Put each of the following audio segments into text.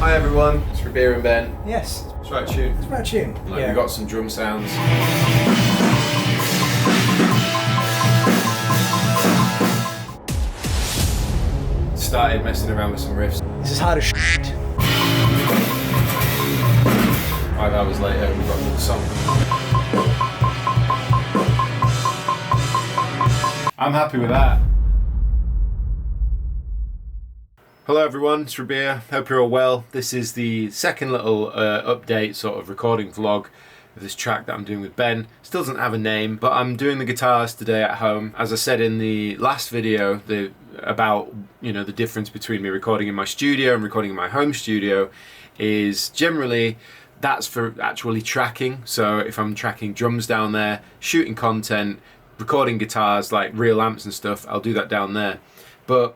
Hi everyone, it's Rabea and Ben. Yes. It's right tune. It's about tune. Like, yeah. We've got some drum sounds. Started messing around with some riffs. This is hard as shit. 5 hours later, we've got another song. I'm happy with that. Hello everyone, it's Rabea. Hope you're all well. This is the second little update, sort of recording vlog of this track that I'm doing with Ben. Still doesn't have a name, but I'm doing the guitars today at home. As I said in the last video, about the difference between me recording in my studio and recording in my home studio is generally that's for actually tracking. So if I'm tracking drums down there, shooting content, recording guitars like real amps and stuff, I'll do that down there. But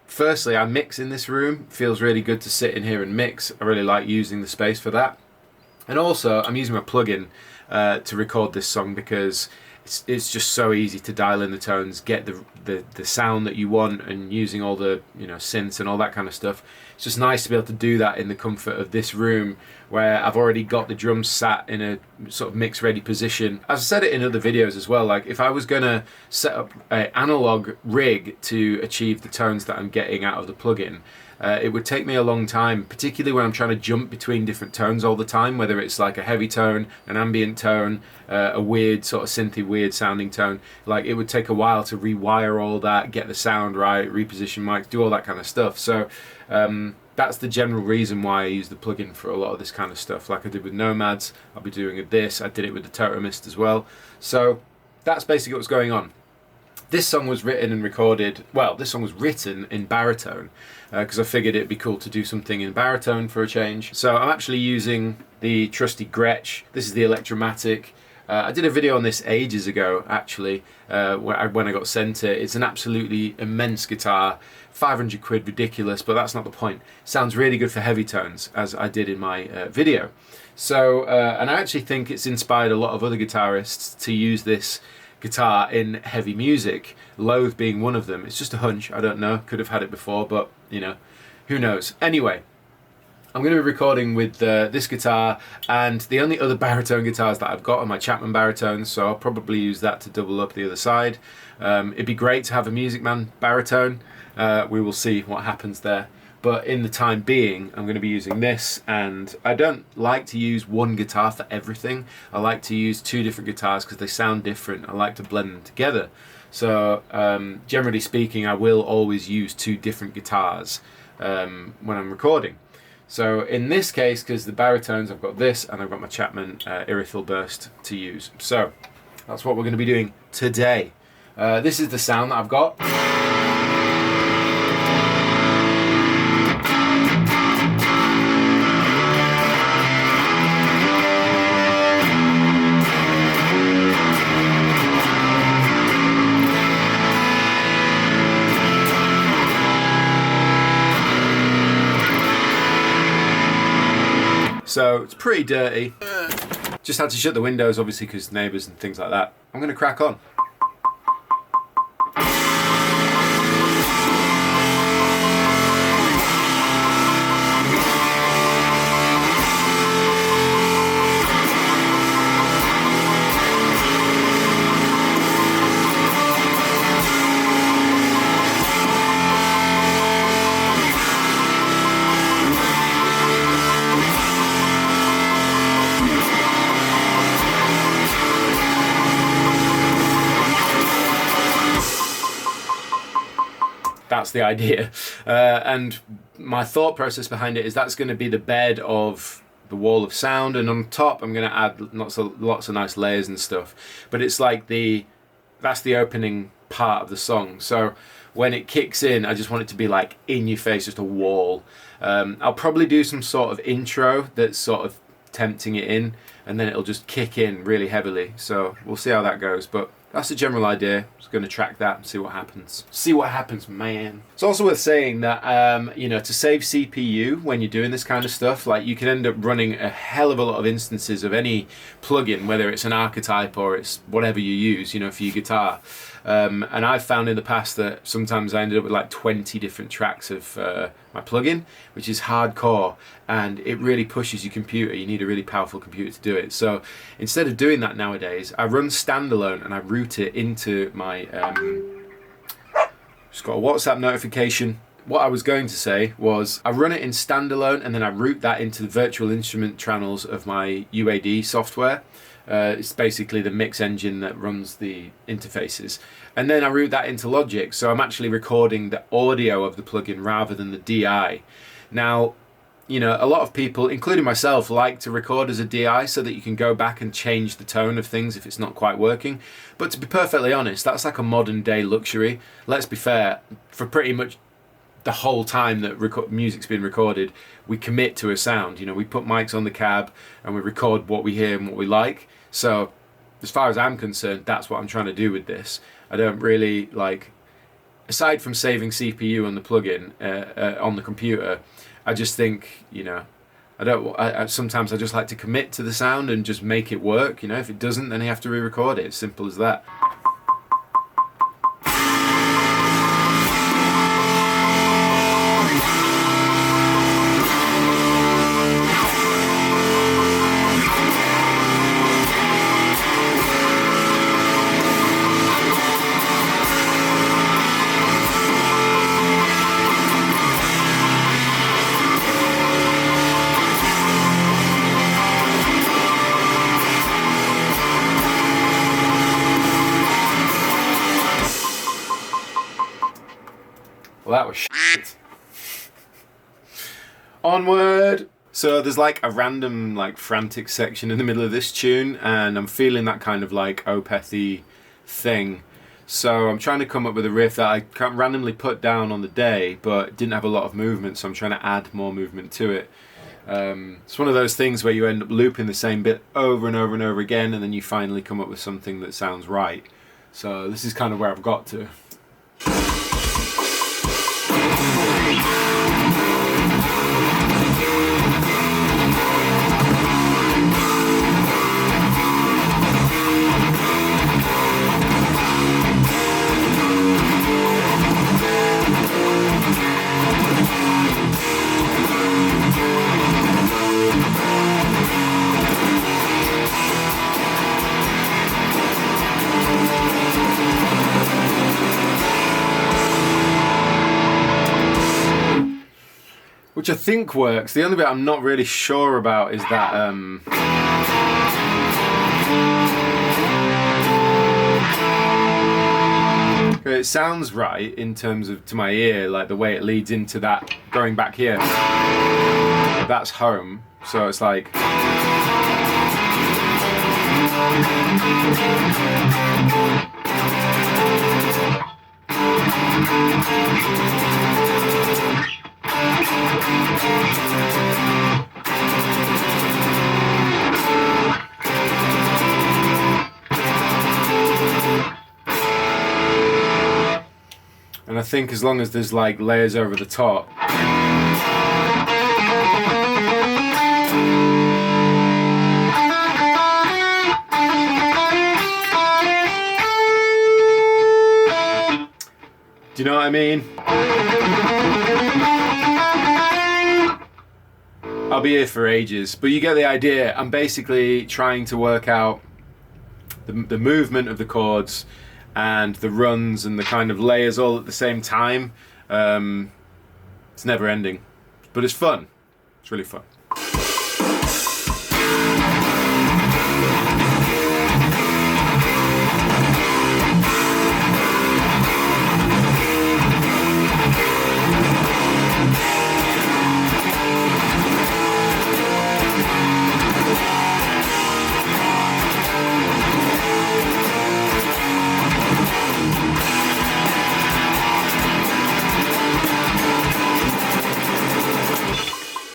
firstly, I mix in this room. It feels really good to sit in here and mix. I really like using the space for that. And also, I'm using my plugin to record this song because it's just so easy to dial in the tones, get the sound that you want, and using all the synths and all that kind of stuff. It's just nice to be able to do that in the comfort of this room where I've already got the drums sat in a sort of mix ready position. As I said it in other videos as well, like if I was gonna set up an analog rig to achieve the tones that I'm getting out of the plugin, it would take me a long time, particularly when I'm trying to jump between different tones all the time, whether it's like a heavy tone, an ambient tone, a weird sort of synthy, weird sounding tone. Like it would take a while to rewire all that, get the sound right, reposition mics, do all that kind of stuff. So that's the general reason why I use the plugin for a lot of this kind of stuff. Like I did with Nomads, I'll be doing this, I did it with the Totemist as well. So that's basically what's going on. This song was written and recorded, well, this song was written in baritone because I figured it'd be cool to do something in baritone for a change. So I'm actually using the trusty Gretsch. This is the Electromatic. I did a video on this ages ago, actually, when I got sent it. It's an absolutely immense guitar, 500 quid, ridiculous, but that's not the point. Sounds really good for heavy tones, as I did in my video. So, and I actually think it's inspired a lot of other guitarists to use this guitar in heavy music, Loathe being one of them. It's just a hunch, I don't know, could have had it before, but who knows. Anyway, I'm going to be recording with this guitar, and the only other baritone guitars that I've got are my Chapman baritones, so I'll probably use that to double up the other side. It'd be great to have a Music Man baritone. We will see what happens there. But in the time being, I'm going to be using this, and I don't like to use one guitar for everything. I like to use two different guitars because they sound different. I like to blend them together. So generally speaking, I will always use two different guitars when I'm recording. So in this case, because the baritones, I've got this, and I've got my Chapman Irithyl Burst to use. So that's what we're going to be doing today. This is the sound that I've got. So it's pretty dirty. Just had to shut the windows, obviously, because neighbours and things like that. I'm going to crack on. That's the idea, and my thought process behind it is that's going to be the bed of the wall of sound, and on top I'm going to add lots of nice layers and stuff. But it's like that's the opening part of the song. So when it kicks in, I just want it to be like in your face, just a wall. I'll probably do some sort of intro that's sort of tempting it in, and then it'll just kick in really heavily. So we'll see how that goes, but that's the general idea. Just going to track that and see what happens. See what happens, man. It's also worth saying that, to save CPU when you're doing this kind of stuff, like you can end up running a hell of a lot of instances of any plugin, whether it's an archetype or it's whatever you use, for your guitar. And I've found in the past that sometimes I ended up with like 20 different tracks of my plugin, which is hardcore, and it really pushes your computer. You need a really powerful computer to do it. So instead of doing that nowadays, I run standalone and I route it into my just got a WhatsApp notification. What I was going to say was I run it in standalone and then I route that into the virtual instrument channels of my UAD software. It's basically the mix engine that runs the interfaces. And then I route that into Logic, so I'm actually recording the audio of the plugin rather than the DI. Now, you know, a lot of people, including myself, like to record as a DI so that you can go back and change the tone of things if it's not quite working. But to be perfectly honest, that's like a modern day luxury. Let's be fair, for pretty much the whole time that music's been recorded, we commit to a sound. You know, we put mics on the cab and we record what we hear and what we like. So as far as I'm concerned, that's what I'm trying to do with this. I don't really like, aside from saving CPU on the plugin on the computer, I just think, you know, sometimes I just like to commit to the sound and just make it work. You know, if it doesn't, then you have to re-record it. It's simple as that. Well, that was shit. Onward! So there's like a random like frantic section in the middle of this tune, and I'm feeling that kind of like Opeth-y thing. So I'm trying to come up with a riff that I can't randomly put down on the day, but didn't have a lot of movement, so I'm trying to add more movement to it. It's one of those things where you end up looping the same bit over and over and over again, and then you finally come up with something that sounds right. So this is kind of where I've got to. Which I think works. The only bit I'm not really sure about is that it sounds right in terms of to my ear, like the way it leads into that going back here. That's home, so it's like and I think as long as there's like layers over the top, do you know what I mean? I'll be here for ages, but you get the idea. I'm basically trying to work out the movement of the chords and the runs and the kind of layers all at the same time. It's never ending, but it's fun. It's really fun.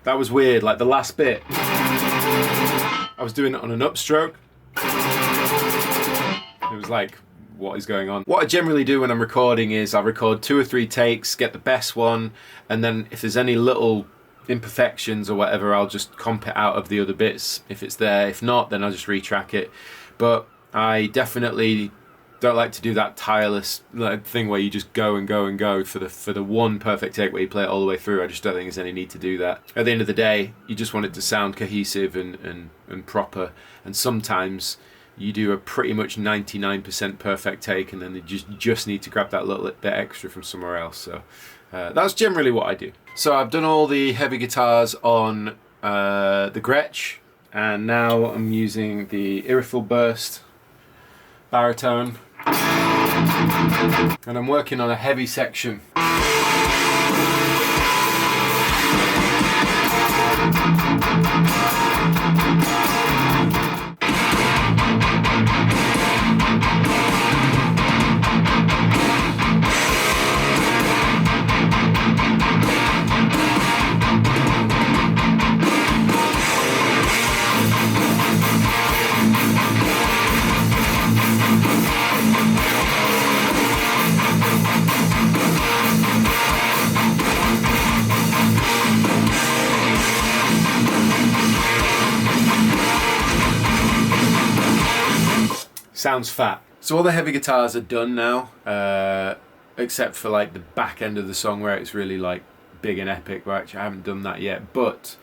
That was weird, like the last bit. I was doing it on an upstroke. It was like, what is going on? What I generally do when I'm recording is I record 2 or 3 takes, get the best one, and then if there's any little imperfections or whatever, I'll just comp it out of the other bits if it's there. If not, then I'll just retrack it. But I definitely Don't like to do that tireless thing where you just go and go and go for the one perfect take where you play it all the way through. I just don't think there's any need to do that. At the end of the day, you just want it to sound cohesive and proper. And sometimes you do a pretty much 99% perfect take, and then you just need to grab that little bit extra from somewhere else. So that's generally what I do. So I've done all the heavy guitars on the Gretsch, and now I'm using the Irreful Burst baritone, and I'm working on a heavy section. Sounds fat. So all the heavy guitars are done now, except for like the back end of the song where it's really like big and epic. Well, actually I haven't done that yet, but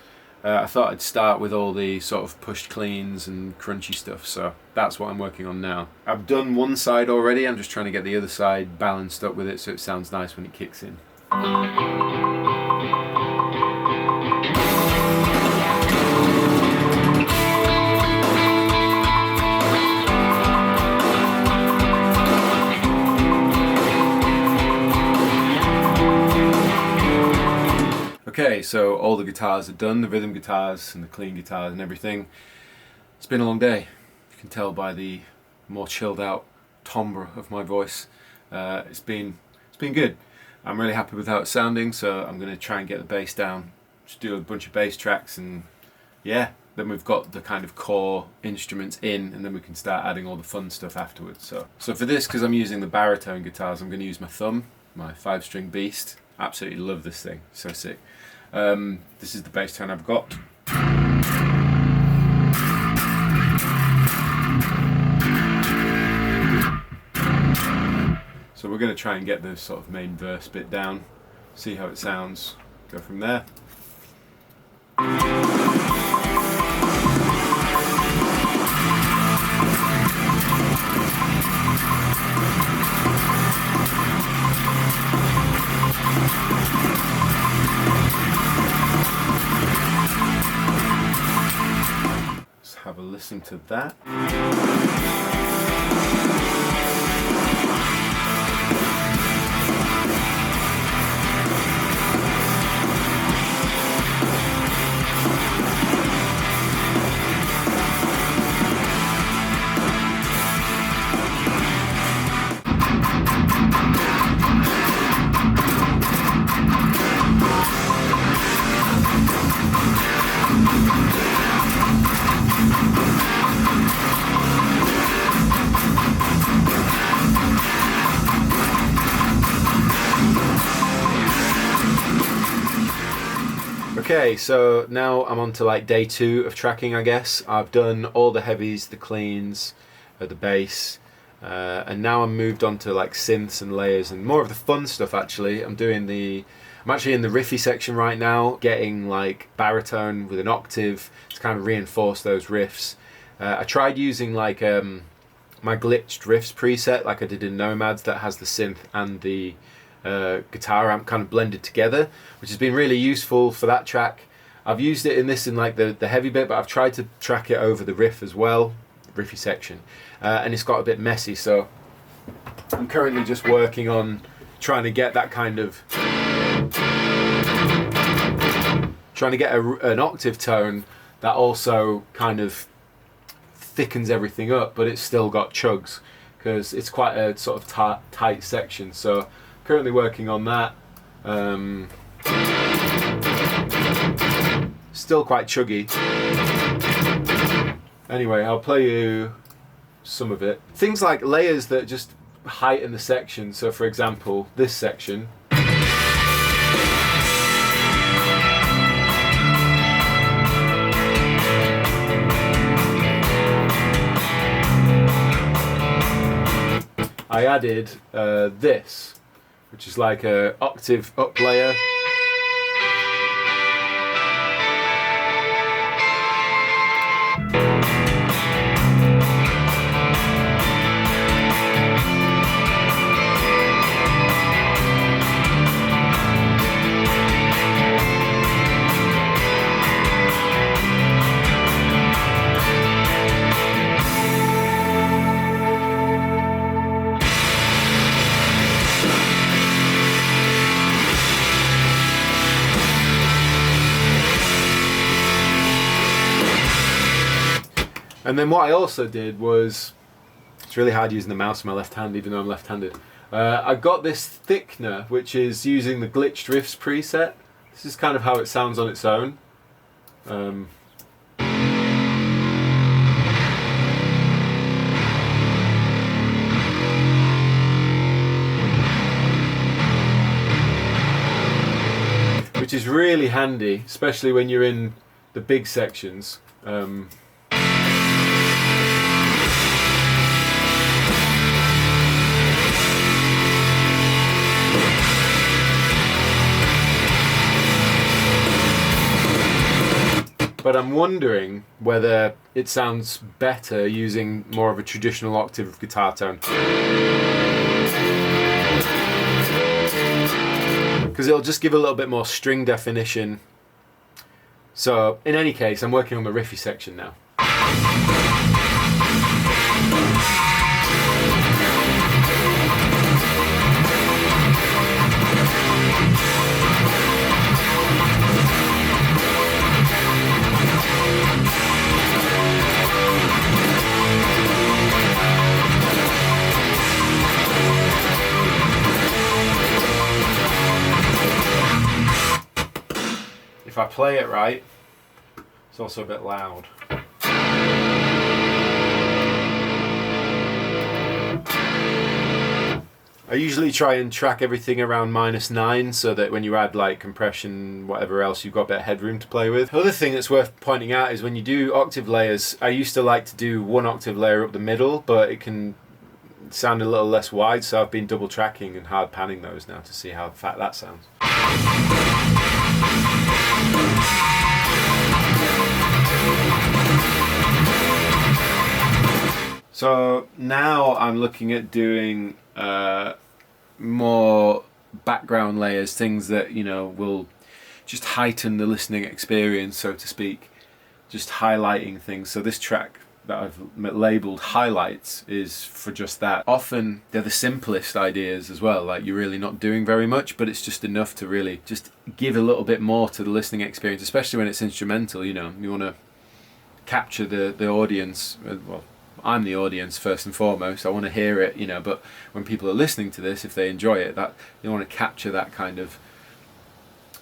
I thought I'd start with all the sort of pushed cleans and crunchy stuff, so that's what I'm working on now. I've done one side already, I'm just trying to get the other side balanced up with it so it sounds nice when it kicks in. Okay, so all the guitars are done, the rhythm guitars and the clean guitars and everything. It's been a long day. You can tell by the more chilled out timbre of my voice. It's been good. I'm really happy with how it's sounding, so I'm going to try and get the bass down. Just do a bunch of bass tracks, and yeah, then we've got the kind of core instruments in, and then we can start adding all the fun stuff afterwards. So for this, because I'm using the baritone guitars, I'm going to use my thumb, my 5-string Beast. Absolutely love this thing, so sick. This is the bass tone I've got. So we're going to try and get the sort of main verse bit down, see how it sounds, go from there. Have a listen to that. Okay, so now I'm on to like day 2 of tracking, I guess. I've done all the heavies, the cleans, the bass, and now I'm moved on to like synths and layers and more of the fun stuff actually. I'm actually in the riffy section right now, getting like baritone with an octave to kind of reinforce those riffs. I tried using like my glitched riffs preset like I did in Nomads that has the synth and the guitar amp kind of blended together, which has been really useful for that track. I've used it in this in like the heavy bit, but I've tried to track it over the riff as well, riffy section, and it's got a bit messy, so I'm currently just working on trying to get that kind of an octave tone that also kind of thickens everything up, but it's still got chugs because it's quite a sort of tight section. So currently working on that. Still quite chuggy. Anyway, I'll play you some of it. Things like layers that just heighten the section. So for example, this section. I added this, which is like a octave up layer. And then what I also did was, it's really hard using the mouse in my left hand even though I'm left-handed. I got this thickener which is using the Glitched Riffs preset. This is kind of how it sounds on its own. Which is really handy, especially when you're in the big sections. But I'm wondering whether it sounds better using more of a traditional octave guitar tone. Because it'll just give a little bit more string definition. So in any case, I'm working on the riffy section now. If I play it right, it's also a bit loud. I usually try and track everything around -9 so that when you add like compression, whatever else, you've got a bit of headroom to play with. Other thing that's worth pointing out is when you do octave layers, I used to like to do one octave layer up the middle, but it can sound a little less wide, so I've been double tracking and hard panning those now to see how fat that sounds. So now I'm looking at doing more background layers, things that, you know, will just heighten the listening experience, so to speak, just highlighting things. So this track that I've labeled highlights is for just that. Often they're the simplest ideas as well, like you're really not doing very much, but it's just enough to really just give a little bit more to the listening experience, especially when it's instrumental. You know, you want to capture the audience. Well, I'm the audience first and foremost. I want to hear it, you know, but when people are listening to this, if they enjoy it, that you want to capture that kind of,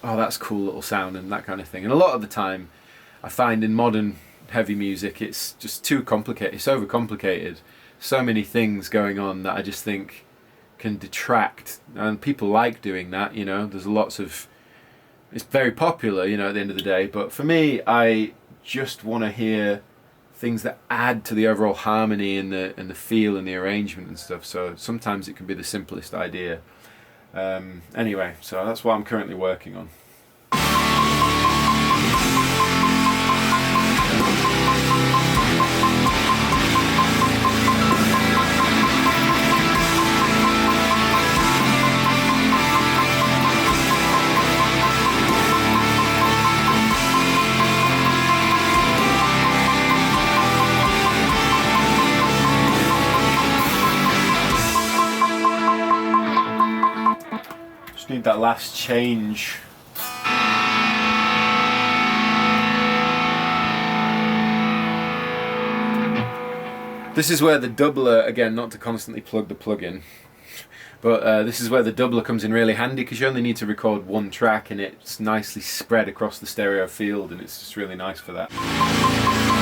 oh, that's a cool little sound and that kind of thing. And a lot of the time I find in modern heavy music it's just too complicated, it's overcomplicated, so many things going on that I just think can detract, and people like doing that, you know. There's lots of, it's very popular, you know, at the end of the day, but for me, I just want to hear things that add to the overall harmony and the feel and the arrangement and stuff. So sometimes it can be the simplest idea. Anyway, so that's what I'm currently working on. Need that last change. This is where the doubler, again, not to constantly plug the plug-in, but this is where the doubler comes in really handy, because you only need to record one track and it's nicely spread across the stereo field, and it's just really nice for that.